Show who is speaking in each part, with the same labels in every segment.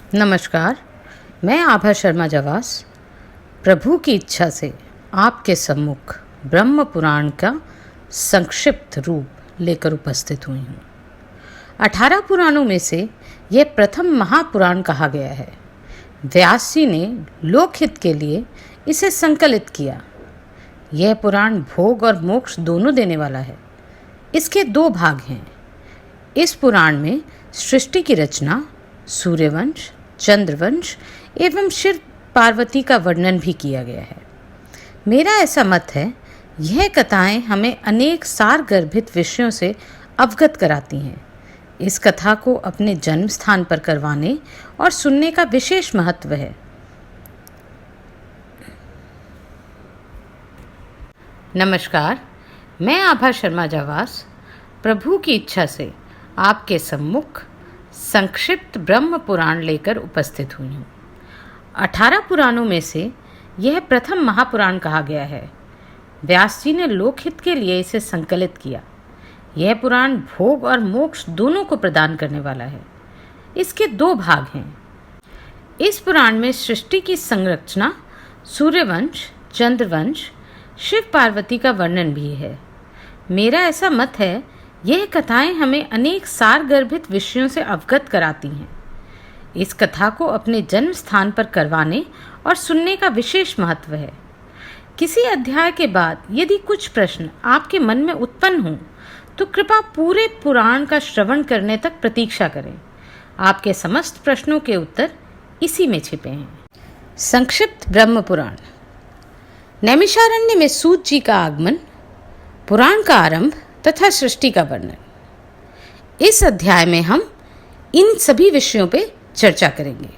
Speaker 1: नमस्कार, मैं आभा शर्मा जवास प्रभु की इच्छा से आपके सम्मुख ब्रह्म पुराण का संक्षिप्त रूप लेकर उपस्थित हुई हूँ। 18 पुराणों में से यह प्रथम महापुराण कहा गया है। व्यास जी ने लोकहित के लिए इसे संकलित किया। यह पुराण भोग और मोक्ष दोनों देने वाला है। इसके 2 भाग हैं। इस पुराण में सृष्टि की रचना, सूर्यवंश, चंद्रवंश एवं शिव पार्वती का वर्णन भी किया गया है। मेरा ऐसा मत है, यह कथाएं हमें अनेक सारगर्भित विषयों से अवगत कराती हैं। इस कथा को अपने जन्म स्थान पर करवाने और सुनने का विशेष महत्व है। नमस्कार, मैं आभा शर्मा जवास प्रभु की इच्छा से आपके सम्मुख संक्षिप्त ब्रह्म पुराण लेकर उपस्थित हुई हूँ। 18 पुराणों में से यह प्रथम महापुराण कहा गया है। व्यास जी ने लोकहित के लिए इसे संकलित किया। यह पुराण भोग और मोक्ष दोनों को प्रदान करने वाला है। इसके 2 भाग हैं। इस पुराण में सृष्टि की संरचना, सूर्यवंश, चंद्रवंश, शिव पार्वती का वर्णन भी है। मेरा ऐसा मत है, यह कथाएं हमें अनेक सारगर्भित विषयों से अवगत कराती हैं। इस कथा को अपने जन्म स्थान पर करवाने और सुनने का विशेष महत्व है। किसी अध्याय के बाद यदि कुछ प्रश्न आपके मन में उत्पन्न हों तो कृपया पूरे पुराण का श्रवण करने तक प्रतीक्षा करें। आपके समस्त प्रश्नों के उत्तर इसी में छिपे हैं। संक्षिप्त ब्रह्म पुराण। नैमिषारण्य में सूत जी का आगमन, पुराण का आरंभ तथा सृष्टि का वर्णन। इस अध्याय में हम इन सभी विषयों पे चर्चा करेंगे।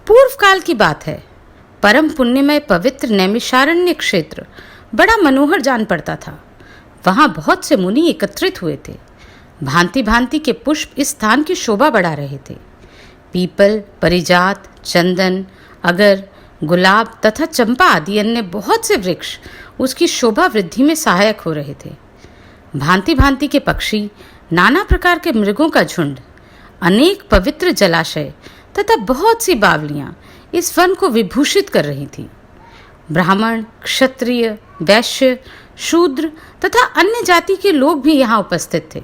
Speaker 1: पूर्व काल की बात है। परम पुण्यमय पवित्र नैमिषारण्य क्षेत्र बड़ा मनोहर जान पड़ता था। वहां बहुत से मुनि एकत्रित हुए थे। भांति भांति के पुष्प इस स्थान की शोभा बढ़ा रहे थे। पीपल, परिजात, चंदन, अगर, गुलाब तथा चंपा आदि अन्य बहुत से वृक्ष उसकी शोभा वृद्धि में सहायक हो रहे थे। भांति भांति के पक्षी, नाना प्रकार के मृगों का झुंड, अनेक पवित्र जलाशय तथा बहुत सी बावलियां इस वन को विभूषित कर रही थी। ब्राह्मण, क्षत्रिय, वैश्य, शूद्र तथा अन्य जाति के लोग भी यहाँ उपस्थित थे।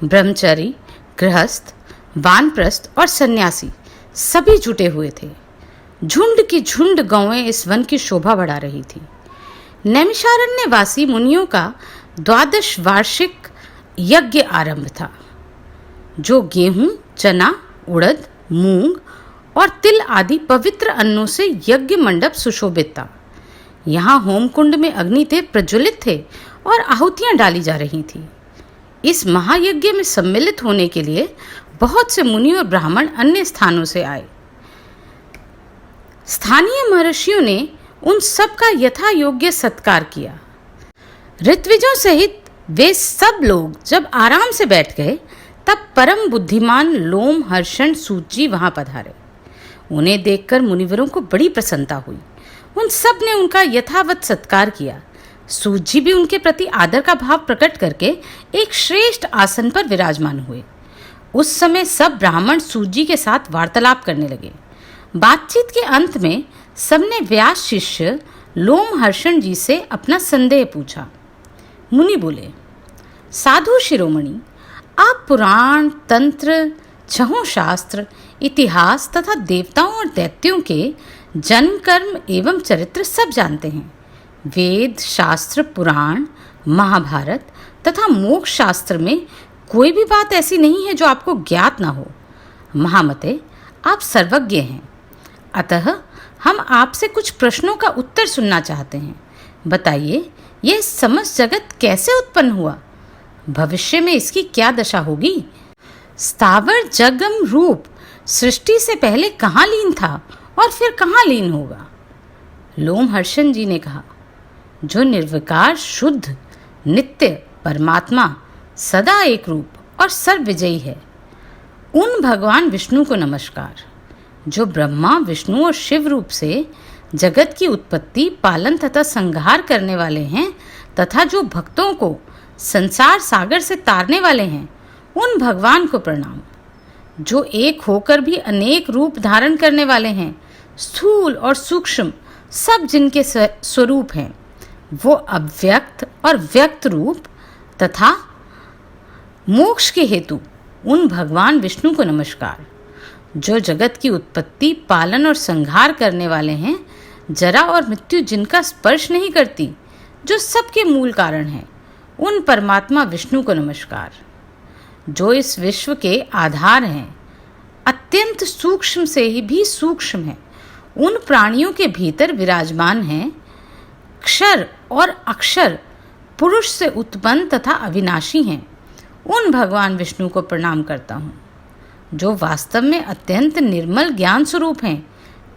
Speaker 1: ब्रह्मचारी, गृहस्थ, वानप्रस्थ और सन्यासी सभी जुटे हुए थे। झुंड की झुंड गौएं इस वन की शोभा बढ़ा रही थी। नैमिषारण्य वासी मुनियों का 12 वार्षिक यज्ञ आरंभ था, जो गेहूं, चना, उड़द, मूंग और तिल आदि पवित्र अन्नों से यज्ञ मंडप सुशोभित था। यहाँ होम कुंड में अग्नि प्रज्वलित थे और आहुतियां डाली जा रही थी। इस महायज्ञ में सम्मिलित होने के लिए बहुत से मुनि और ब्राह्मण अन्य स्थानों से आए। स्थानीय महर्षियों ने उन सब का यथा योग्य सत्कार किया। ऋत्विजों सहित वे सब लोग जब आराम से बैठ गए, तब परम बुद्धिमान लोम हर्षण सूत जी वहां पधारे। उन्हें देखकर मुनिवरों को बड़ी प्रसन्नता हुई। उन सब ने उनका यथावत सत्कार किया। सूत जी भी उनके प्रति आदर का भाव प्रकट करके एक श्रेष्ठ आसन पर विराजमान हुए। उस समय सब ब्राह्मण सूत जी के साथ वार्तालाप करने लगे। बातचीत के अंत में सबने व्यास शिष्य लोम हर्षण जी से अपना संदेह पूछा। मुनि बोले, साधु शिरोमणि, आप पुराण, तंत्र, छहों शास्त्र, इतिहास तथा देवताओं और दैत्यों के जन्म, कर्म एवं चरित्र सब जानते हैं। वेद, शास्त्र, पुराण, महाभारत तथा मोक्ष शास्त्र में कोई भी बात ऐसी नहीं है जो आपको ज्ञात ना हो। महामते, आप सर्वज्ञ हैं। अतः हम आपसे कुछ प्रश्नों का उत्तर सुनना चाहते हैं। बताइए, यह समस्त जगत कैसे उत्पन्न हुआ? भविष्य में इसकी क्या दशा होगी? स्थावर जगम रूप सृष्टि से पहले कहाँ लीन था और फिर कहाँ लीन होगा? लोम हर्षण जी ने कहा, जो निर्विकार, शुद्ध, नित्य परमात्मा, सदा एक रूप और सर्वविजयी है, उन भगवान विष्णु को नमस्कार, जो ब्रह्मा, विष्णु और शिव रूप से जगत की उत्पत्ति, पालन तथा संहार करने वाले हैं तथा जो भक्तों को संसार सागर से तारने वाले हैं, उन भगवान को प्रणाम। जो एक होकर भी अनेक रूप धारण करने वाले हैं, स्थूल और सूक्ष्म सब जिनके स्वरूप हैं, वो अव्यक्त और व्यक्त रूप तथा मोक्ष के हेतु उन भगवान विष्णु को नमस्कार, जो जगत की उत्पत्ति, पालन और संहार करने वाले हैं, जरा और मृत्यु जिनका स्पर्श नहीं करती, जो सबके मूल कारण हैं, उन परमात्मा विष्णु को नमस्कार, जो इस विश्व के आधार हैं, अत्यंत सूक्ष्म से ही भी सूक्ष्म हैं, उन प्राणियों के भीतर विराजमान हैं, क्षर और अक्षर पुरुष से उत्पन्न तथा अविनाशी हैं, उन भगवान विष्णु को प्रणाम करता हूँ, जो वास्तव में अत्यंत निर्मल ज्ञान स्वरूप हैं,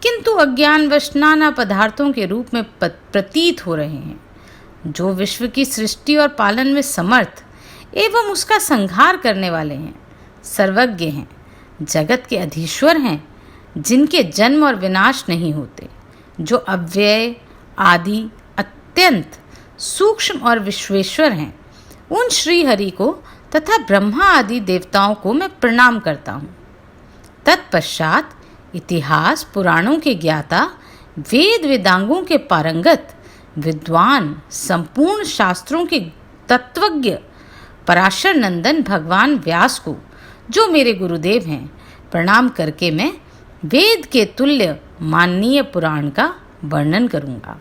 Speaker 1: किंतु अज्ञानवश नाना पदार्थों के रूप में प्रतीत हो रहे हैं, जो विश्व की सृष्टि और पालन में समर्थ एवं उसका संहार करने वाले हैं, सर्वज्ञ हैं, जगत के अधीश्वर हैं, जिनके जन्म और विनाश नहीं होते, जो अव्यय, आदि, अत्यंत सूक्ष्म और विश्वेश्वर हैं, उन श्री हरि को तथा ब्रह्मा आदि देवताओं को मैं प्रणाम करता हूँ। तत्पश्चात इतिहास पुराणों के ज्ञाता, वेद वेदांगों के पारंगत विद्वान, संपूर्ण शास्त्रों के तत्वज्ञ पराशर नंदन भगवान व्यास को, जो मेरे गुरुदेव हैं, प्रणाम करके मैं वेद के तुल्य माननीय पुराण का वर्णन करूँगा।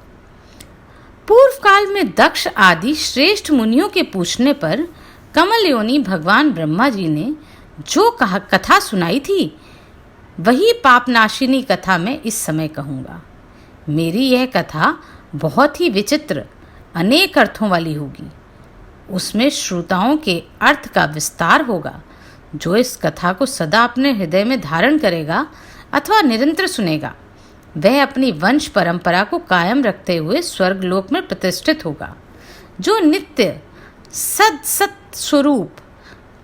Speaker 1: पूर्व काल में दक्ष आदि श्रेष्ठ मुनियों के पूछने पर कमल योनि भगवान ब्रह्मा जी ने जो कथा सुनाई थी, वही पापनाशिनी कथा मैं इस समय कहूँगा। मेरी यह कथा बहुत ही विचित्र, अनेक अर्थों वाली होगी। उसमें श्रोताओं के अर्थ का विस्तार होगा। जो इस कथा को सदा अपने हृदय में धारण करेगा अथवा निरंतर सुनेगा, वह अपनी वंश परंपरा को कायम रखते हुए स्वर्गलोक में प्रतिष्ठित होगा। जो नित्य सत स्वरूप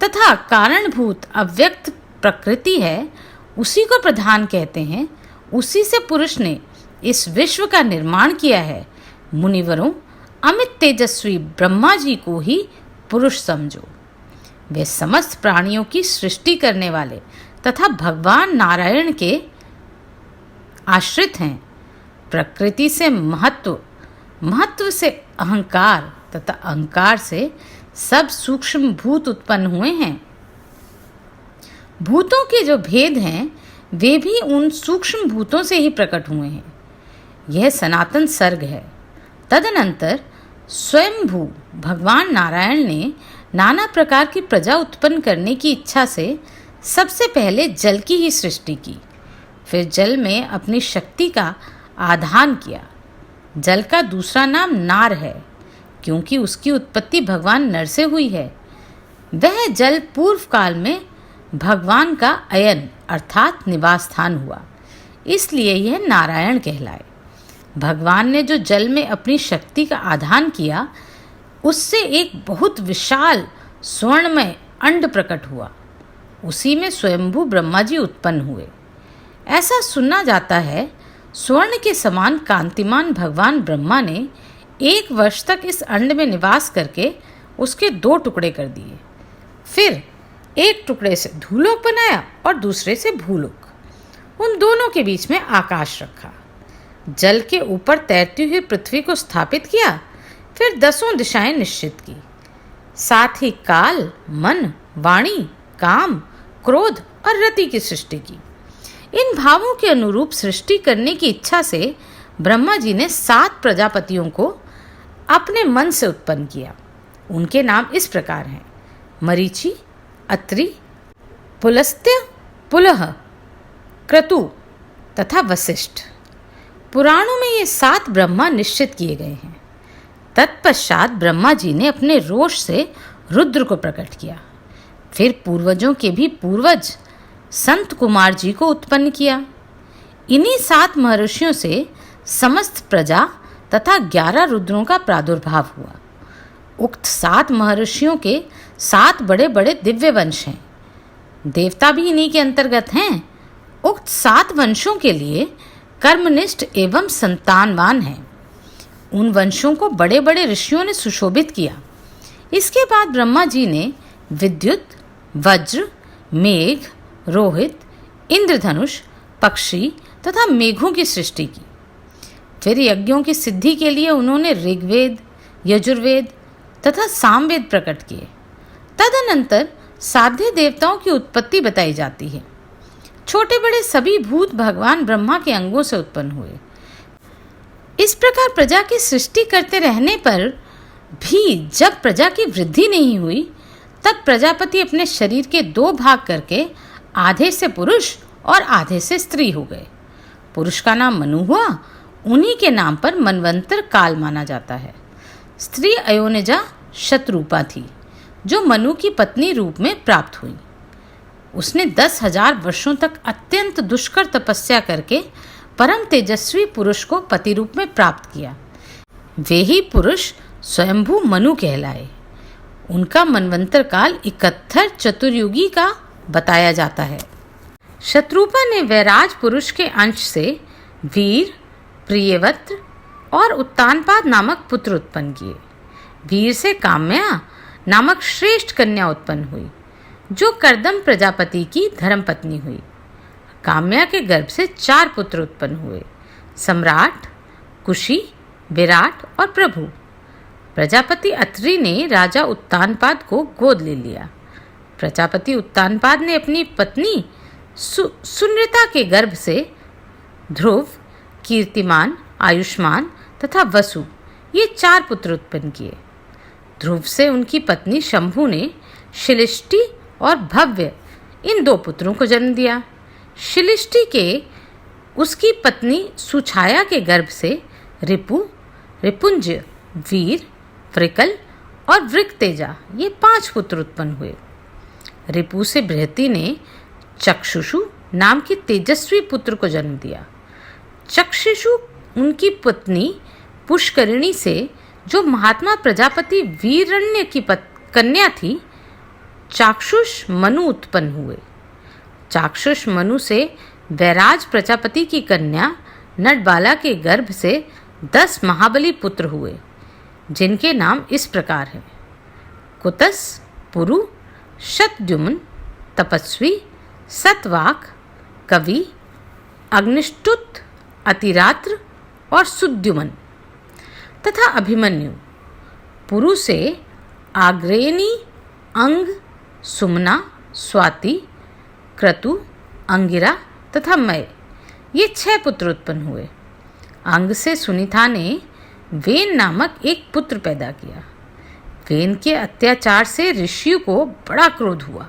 Speaker 1: तथा कारणभूत अव्यक्त प्रकृति है, उसी को प्रधान कहते हैं। उसी से पुरुष ने इस विश्व का निर्माण किया है। मुनिवरों, अमित तेजस्वी ब्रह्मा जी को ही पुरुष समझो। वे समस्त प्राणियों की सृष्टि करने वाले तथा भगवान नारायण के आश्रित हैं। प्रकृति से महत्व, महत्व से अहंकार तथा अहंकार से सब सूक्ष्म भूत उत्पन्न हुए हैं। भूतों के जो भेद हैं, वे भी उन सूक्ष्म भूतों से ही प्रकट हुए हैं। यह सनातन सर्ग है। तदनंतर स्वयंभू भगवान नारायण ने नाना प्रकार की प्रजा उत्पन्न करने की इच्छा से सबसे पहले जल की ही सृष्टि की। फिर जल में अपनी शक्ति का आधान किया। जल का दूसरा नाम नार है, क्योंकि उसकी उत्पत्ति भगवान नर से हुई है। वह जल पूर्व काल में भगवान का अयन अर्थात निवास स्थान हुआ, इसलिए यह नारायण कहलाए। भगवान ने जो जल में अपनी शक्ति का आधान किया, उससे एक बहुत विशाल स्वर्णमय अंड प्रकट हुआ। उसी में स्वयंभू ब्रह्मा जी उत्पन्न हुए। ऐसा सुना जाता है, स्वर्ण के समान कांतिमान भगवान ब्रह्मा ने 1 वर्ष तक इस अंड में निवास करके उसके 2 टुकड़े कर दिए। फिर एक टुकड़े से धूलोक बनाया और दूसरे से भूलोक। उन दोनों के बीच में आकाश रखा। जल के ऊपर तैरती हुई पृथ्वी को स्थापित किया। फिर 10 दिशाएं निश्चित की। साथ ही काल, मन, वाणी, काम, क्रोध और रति की सृष्टि की। इन भावों के अनुरूप सृष्टि करने की इच्छा से ब्रह्मा जी ने 7 प्रजापतियों को अपने मन से उत्पन्न किया। उनके नाम इस प्रकार हैं: मरीचि, अत्रि, पुलस्त्य, पुलह, क्रतु तथा वशिष्ठ। पुराणों में ये 7 ब्रह्मा निश्चित किए गए हैं। तत्पश्चात ब्रह्मा जी ने अपने रोष से रुद्र को प्रकट किया। फिर पूर्वजों के भी पूर्वज संत कुमार जी को उत्पन्न किया। इन्हीं 7 महर्षियों से समस्त प्रजा तथा 11 रुद्रों का प्रादुर्भाव हुआ। उक्त 7 महर्षियों के 7 बड़े बड़े दिव्य वंश हैं। देवता भी इन्हीं के अंतर्गत हैं। उक्त 7 वंशों के लिए कर्मनिष्ठ एवं संतानवान हैं। उन वंशों को बड़े बड़े ऋषियों ने सुशोभित किया। इसके बाद ब्रह्मा जी ने विद्युत, वज्र, मेघ, रोहित, इंद्रधनुष, पक्षी तथा मेघों की सृष्टि की। फिर यज्ञों की सिद्धि के लिए उन्होंने ऋग्वेद, यजुर्वेद तथा सामवेद प्रकट किए। तदनंतर साध्य देवताओं की उत्पत्ति बताई जाती है। छोटे बड़े सभी भूत भगवान ब्रह्मा के अंगों से उत्पन्न हुए। इस प्रकार प्रजा की सृष्टि करते रहने पर भी जब प्रजा की वृद्धि नहीं हुई, तब प्रजापति अपने शरीर के 2 भाग करके आधे से पुरुष और आधे से स्त्री हो गए। पुरुष का नाम मनु हुआ, उन्हीं के नाम पर मनवंतर काल माना जाता है। स्त्री अयोनिजा शतरूपा थी, जो मनु की पत्नी रूप में प्राप्त हुई। उसने 10,000 वर्षों तक अत्यंत दुष्कर तपस्या करके परम तेजस्वी पुरुष को पति रूप में प्राप्त किया। वे ही पुरुष स्वयंभू मनु कहलाए। उनका मनवंतर काल 71 चतुर्युगी का बताया जाता है। शत्रुपा ने वैराज पुरुष के अंश से वीर, प्रियवत्र और उत्तानपाद नामक पुत्र उत्पन्न किए। वीर से काम्या नामक श्रेष्ठ कन्या उत्पन्न हुई, जो कर्दम प्रजापति की धर्मपत्नी हुई। काम्या के गर्भ से 4 पुत्र उत्पन्न हुए, सम्राट, कुशी, विराट और प्रभु। प्रजापति अत्रि ने राजा उत्तानपाद को गोद ले लिया। प्रजापति उत्तानपाद ने अपनी पत्नी सुनृता के गर्भ से ध्रुव, कीर्तिमान, आयुष्मान तथा वसु ये 4 पुत्र उत्पन्न किए। ध्रुव से उनकी पत्नी शंभु ने शिलिष्टि और भव्य इन 2 पुत्रों को जन्म दिया। शिलिष्टि के उसकी पत्नी सुछाया के गर्भ से रिपु, रिपुंज, वीर, वृकल और वृकतेजा ये 5 पुत्र उत्पन्न हुए। रिपु से बृहति ने चक्षुषु नाम की तेजस्वी पुत्र को जन्म दिया। चक्षुषु उनकी पत्नी पुष्करिणी से, जो महात्मा प्रजापति वीरण्य की कन्या थी, चाक्षुष मनु उत्पन्न हुए। चाक्षुष मनु से वैराज प्रजापति की कन्या नटबाला के गर्भ से 10 महाबली पुत्र हुए, जिनके नाम इस प्रकार हैं: कुतस, पुरु, शतद्युम्न, तपस्वी, सतवाक, कवि, अग्निष्टुत, अतिरात्र और सुद्युमन तथा अभिमन्यु। पुरु से आग्रेनी, अंग, सुमना, स्वाति, क्रतु, अंगिरा तथा मय ये 6 पुत्र उत्पन्न हुए। अंग से सुनीता ने वेन नामक एक पुत्र पैदा किया। वेन के अत्याचार से ऋषियों को बड़ा क्रोध हुआ,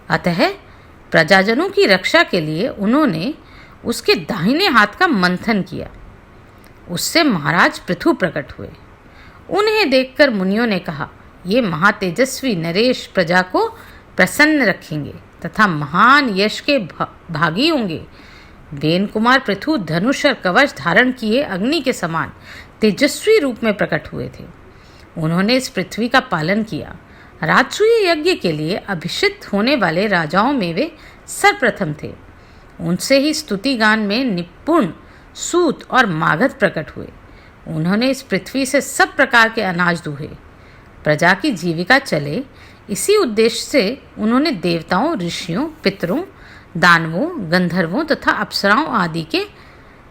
Speaker 1: अतः प्रजाजनों की रक्षा के लिए उन्होंने उसके दाहिने हाथ का मंथन किया। उससे महाराज पृथु प्रकट हुए। उन्हें देखकर मुनियों ने कहा, ये महातेजस्वी नरेश प्रजा को प्रसन्न रखेंगे तथा महान यश के भागी होंगे। वेन कुमार पृथु धनुष और कवच धारण किए अग्नि के समान तेजस्वी रूप में प्रकट हुए थे। उन्होंने इस पृथ्वी का पालन किया। राजसूय यज्ञ के लिए अभिषिक्त होने वाले राजाओं में वे सर्वप्रथम थे। उनसे ही स्तुति गान में निपुण सूत और मागध प्रकट हुए। उन्होंने इस पृथ्वी से सब प्रकार के अनाज दूहे। प्रजा की जीविका चले, इसी उद्देश्य से उन्होंने देवताओं, ऋषियों, पितरों, दानवों, गंधर्वों तथा अप्सराओं आदि के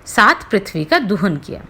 Speaker 1: साथ पृथ्वी का दोहन किया।